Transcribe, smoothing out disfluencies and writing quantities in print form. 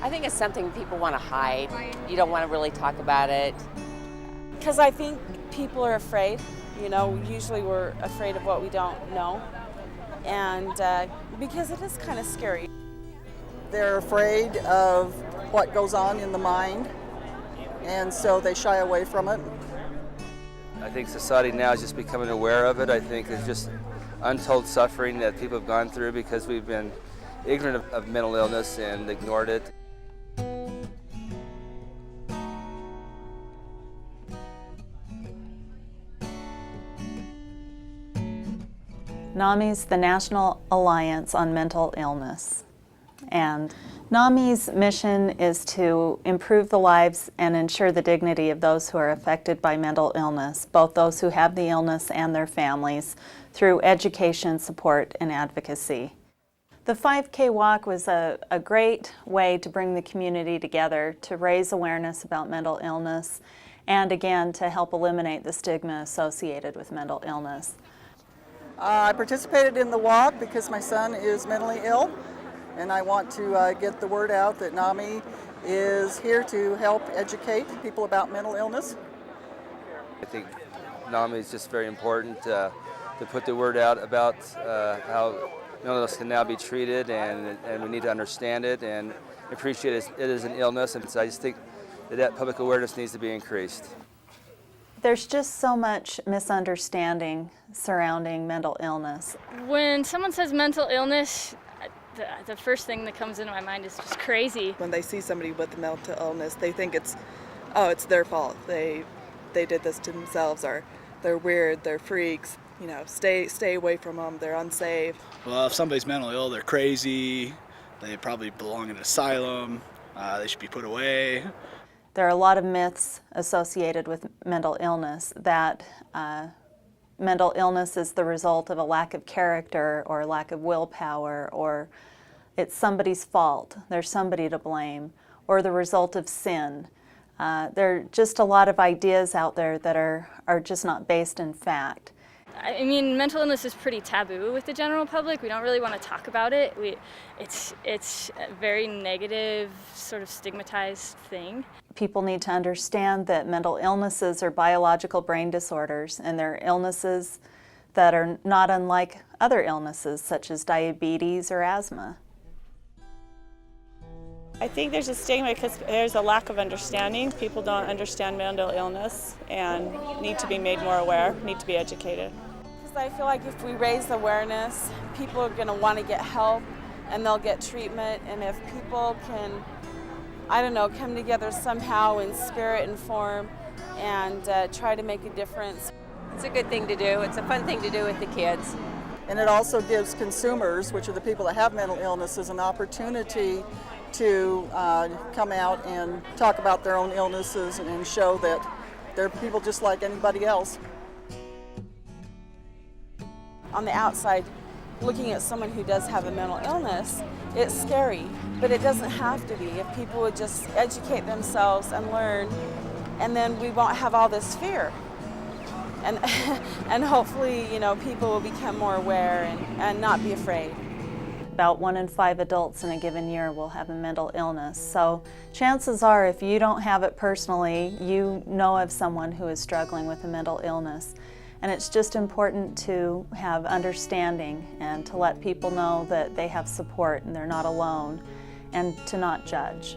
I think it's something people want to hide. You don't want to really talk about it. Because I think people are afraid. You know, usually we're afraid of what we don't know. And because it is kind of scary. They're afraid of what goes on in the mind, and so they shy away from it. I think society now is just becoming aware of it. I think it's just untold suffering that people have gone through because we've been ignorant of mental illness and ignored it. NAMI's the National Alliance on Mental Illness, and NAMI's mission is to improve the lives and ensure the dignity of those who are affected by mental illness, both those who have the illness and their families, through education, support, and advocacy. The 5K walk was a great way to bring the community together, to raise awareness about mental illness, and again, to help eliminate the stigma associated with mental illness. I participated in the walk because my son is mentally ill, and I want to get the word out that NAMI is here to help educate people about mental illness. I think NAMI is just very important to put the word out about how mental illness can now be treated, and we need to understand it and appreciate it as an illness. And so I just think that public awareness needs to be increased. There's just so much misunderstanding surrounding mental illness. When someone says mental illness, the first thing that comes into my mind is just crazy. When they see somebody with mental illness, they think it's their fault. They did this to themselves, or they're weird, they're freaks. You know, stay away from them, they're unsafe. Well, if somebody's mentally ill, they're crazy, they probably belong in an asylum, they should be put away. There are a lot of myths associated with mental illness, that mental illness is the result of a lack of character or lack of willpower, or it's somebody's fault, there's somebody to blame, or the result of sin. There are just a lot of ideas out there that are just not based in fact. I mean, mental illness is pretty taboo with the general public. We don't really want to talk about it. It's a very negative, sort of stigmatized thing. People need to understand that mental illnesses are biological brain disorders, and they're illnesses that are not unlike other illnesses such as diabetes or asthma. I think there's a stigma because there's a lack of understanding. People don't understand mental illness and need to be made more aware, need to be educated. I feel like if we raise awareness, people are going to want to get help and they'll get treatment. And if people can, I don't know, come together somehow in spirit and form and try to make a difference. It's a good thing to do. It's a fun thing to do with the kids. And it also gives consumers, which are the people that have mental illnesses, an opportunity to come out and talk about their own illnesses and show that they're people just like anybody else. On the outside, looking at someone who does have a mental illness, it's scary, but it doesn't have to be. If people would just educate themselves and learn, and then we won't have all this fear. And and hopefully, you know, people will become more aware and not be afraid. About 1 in 5 adults in a given year will have a mental illness. So chances are, if you don't have it personally, you know of someone who is struggling with a mental illness. And it's just important to have understanding and to let people know that they have support and they're not alone, and to not judge.